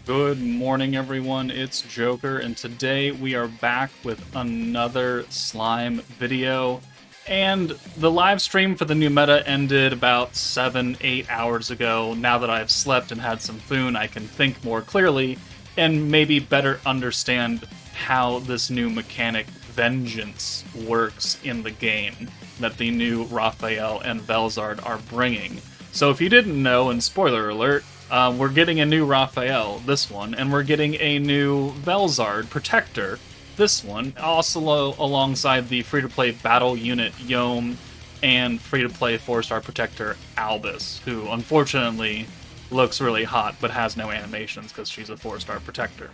Good morning, everyone. It's Joker, and today we are back with another slime video. And the live stream for the new meta ended about 7-8 hours ago. Now that I've slept and had some food, I can think more clearly and maybe better understand how this new mechanic Vengeance works in the game that the new Raphael and Velzard are bringing. So if you didn't know, and spoiler alert, we're getting a new Raphael, this one, and we're getting a new Velzard Protector, this one, also alongside the free-to-play battle unit Yom and free-to-play 4-star Protector Albus, who unfortunately looks really hot but has no animations because she's a 4-star Protector.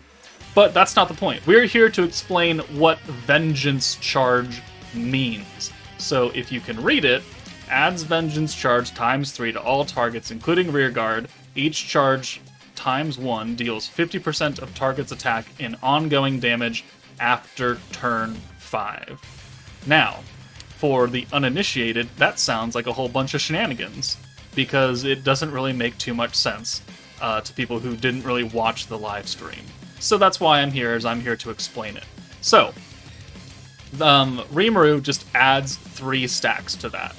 But that's not the point. We're here to explain what Vengeance Charge means. So if you can read it, adds Vengeance Charge ×3 to all targets, including rearguard. Each charge ×1 deals 50% of target's attack in ongoing damage after turn 5. Now, for the uninitiated, that sounds like a whole bunch of shenanigans, because it doesn't really make too much sense to people who didn't really watch the live stream. So that's why I'm here, is I'm here to explain it. So, Rimuru just adds 3 stacks to that.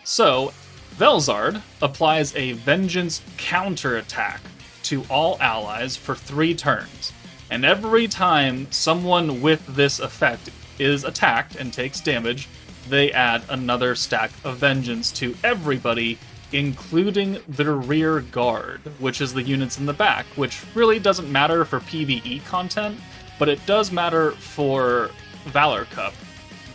So, Velzard applies a Vengeance counterattack to all allies for 3 turns, and every time someone with this effect is attacked and takes damage, they add another stack of Vengeance to everybody, including the rear guard, which is the units in the back, which really doesn't matter for PvE content, but it does matter for Valor Cup.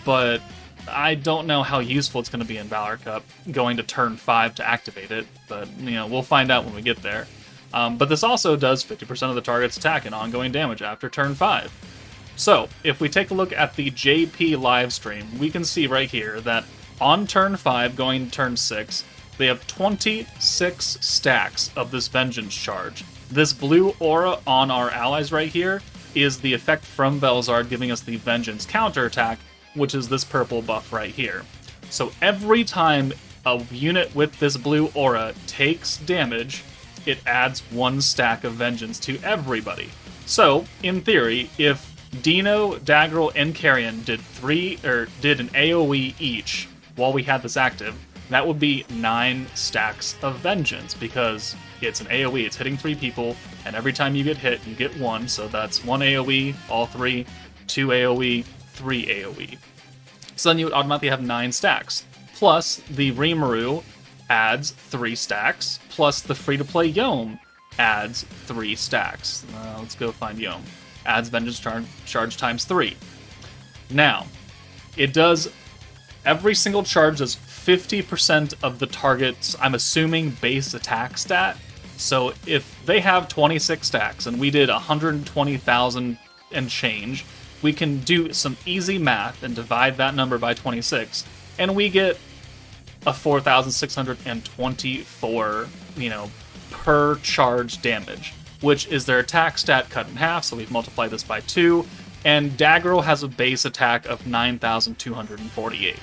But I don't know how useful it's going to be in Valor Cup, going to turn 5 to activate it, but, we'll find out when we get there. But this also does 50% of the target's attack and ongoing damage after turn 5. So, if we take a look at the JP livestream, we can see right here that on turn 5, going to turn 6, they have 26 stacks of this Vengeance Charge. This blue aura on our allies right here is the effect from Velzard giving us the Vengeance counterattack, which is this purple buff right here. So every time a unit with this blue aura takes damage, it adds 1 stack of Vengeance to everybody. So, in theory, if Dino, Daggerel, and Carrion did an AoE each while we had this active, that would be 9 stacks of Vengeance, because it's an AoE, it's hitting 3 people, and every time you get hit, you get 1, so that's 1 AoE, all 3, 2 AoE, 3 AoE. So then you would automatically have 9 stacks. Plus, the Rimuru adds 3 stacks, plus the free-to-play Yom adds 3 stacks. Let's go find Yom. Adds Vengeance charge ×3. Now, it does, every single charge does 50% of the target's, I'm assuming, base attack stat. So if they have 26 stacks and we did 120,000 and change, we can do some easy math and divide that number by 26, and we get a 4,624, per charge damage, which is their attack stat cut in half, so we've multiplied this by 2, and Daggerel has a base attack of 9,248.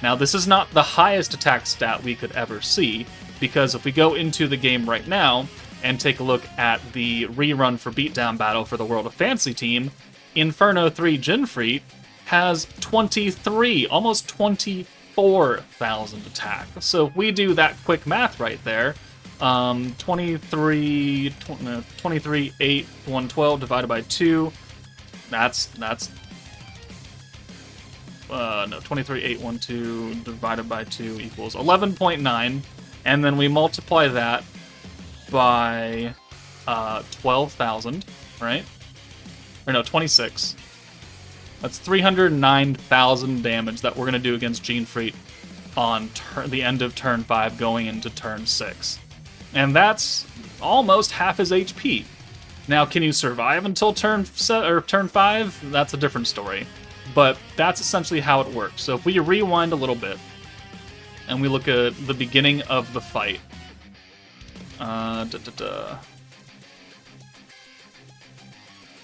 Now, this is not the highest attack stat we could ever see, because if we go into the game right now and take a look at the rerun for Beatdown Battle for the World of Fantasy team, Inferno 3 Jinfreet has 23, almost 24,000 attack. So if we do that quick math right there, 23, 8, 112 divided by 2, 23, 8, 1, 2 divided by 2 equals 11.9, and then we multiply that by 12,000, right? Or no, 26. That's 309,000 damage that we're going to do against Jinfreet on the end of turn 5 going into turn 6. And that's almost half his HP. Now, can you survive until turn 5? That's a different story. But that's essentially how it works. So if we rewind a little bit, and we look at the beginning of the fight.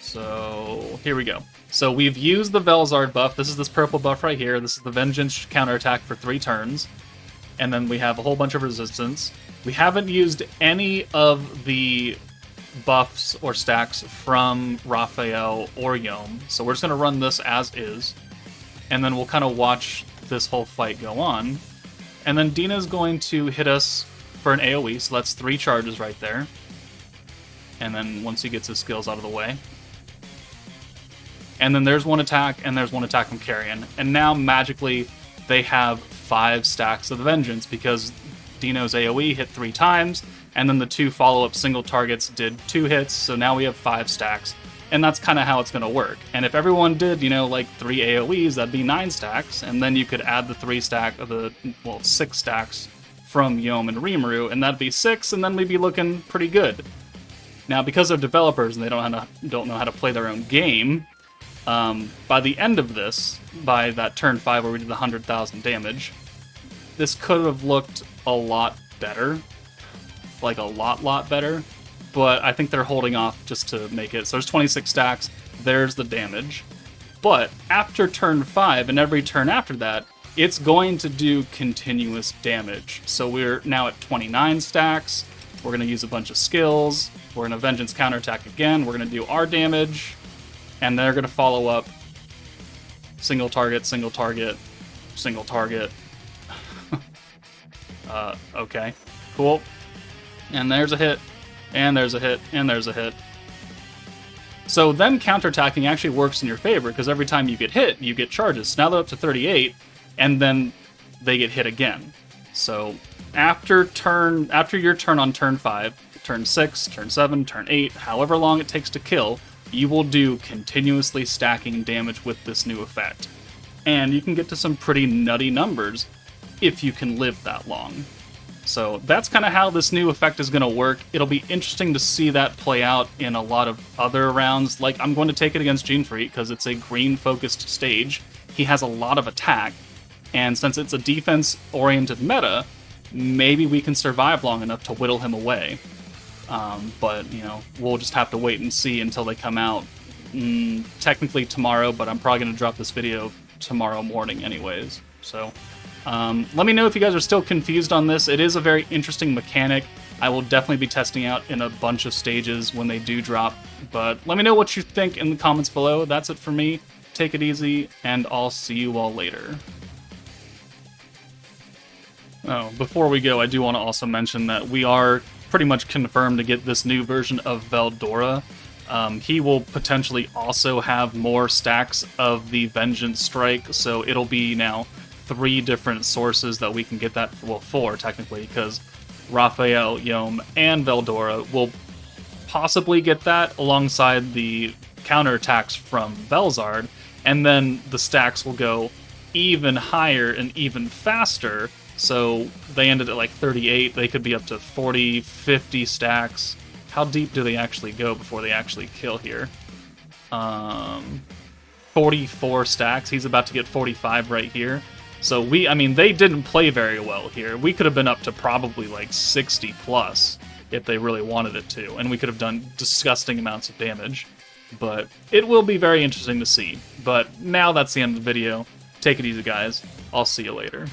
So here we go. So we've used the Velzard buff. This is this purple buff right here. This is the Vengeance counterattack for 3 turns. And then we have a whole bunch of resistance. We haven't used any of the buffs or stacks from Raphael or Yom. So we're just going to run this as is, and then we'll kind of watch this whole fight go on. And then Dina's going to hit us for an AoE, so that's 3 charges right there. And then once he gets his skills out of the way. And then there's 1 attack, and there's 1 attack from Carrion. And now, magically, they have 5 stacks of the Vengeance, because Dino's AoE hit 3 times, and then the 2 follow-up single targets did 2 hits, so now we have 5 stacks. And that's kind of how it's going to work. And if everyone did, like 3 AoEs, that'd be 9 stacks, and then you could add the 6 stacks from Yom and Rimuru, and that'd be 6, and then we'd be looking pretty good. Now, because they're developers and they don't know how to play their own game, by the end of this, by that turn 5 where we did the 100,000 damage, this could have looked a lot better. Like a lot better. But I think they're holding off just to make it. So there's 26 stacks, there's the damage. But after turn 5 and every turn after that, it's going to do continuous damage. So we're now at 29 stacks, we're going to use a bunch of skills, we're going to Vengeance counterattack again, we're going to do our damage, and they're going to follow up single target, single target, single target. Okay, cool. And there's a hit. And there's a hit, and there's a hit. So them counterattacking actually works in your favor, because every time you get hit, you get charges. So now they're up to 38, and then they get hit again. So after your turn on turn 5, turn 6, turn 7, turn 8, however long it takes to kill, you will do continuously stacking damage with this new effect. And you can get to some pretty nutty numbers if you can live that long. So that's kind of how this new effect is going to work. It'll be interesting to see that play out in a lot of other rounds. Like, I'm going to take it against Gene Freak because it's a green-focused stage. He has a lot of attack, and since it's a defense-oriented meta, maybe we can survive long enough to whittle him away. But, we'll just have to wait and see until they come out. Technically tomorrow, but I'm probably going to drop this video tomorrow morning anyways. So let me know if you guys are still confused on this. It is a very interesting mechanic. I will definitely be testing out in a bunch of stages when they do drop. But let me know what you think in the comments below. That's it for me. Take it easy, and I'll see you all later. Oh, before we go, I do want to also mention that we are pretty much confirmed to get this new version of Veldora. He will potentially also have more stacks of the Vengeance Strike, so it'll be now 3 different sources that we can get that, well, 4 technically, because Raphael, Yom, and Veldora will possibly get that alongside the counterattacks from Velzard, and then the stacks will go even higher and even faster. So they ended at like 38, they could be up to 40, 50 stacks. How deep do they actually go before they actually kill here? 44 stacks, he's about to get 45 right here. So they didn't play very well here. We could have been up to probably like 60 plus if they really wanted it to, and we could have done disgusting amounts of damage. But it will be very interesting to see. But now that's the end of the video. Take it easy, guys. I'll see you later.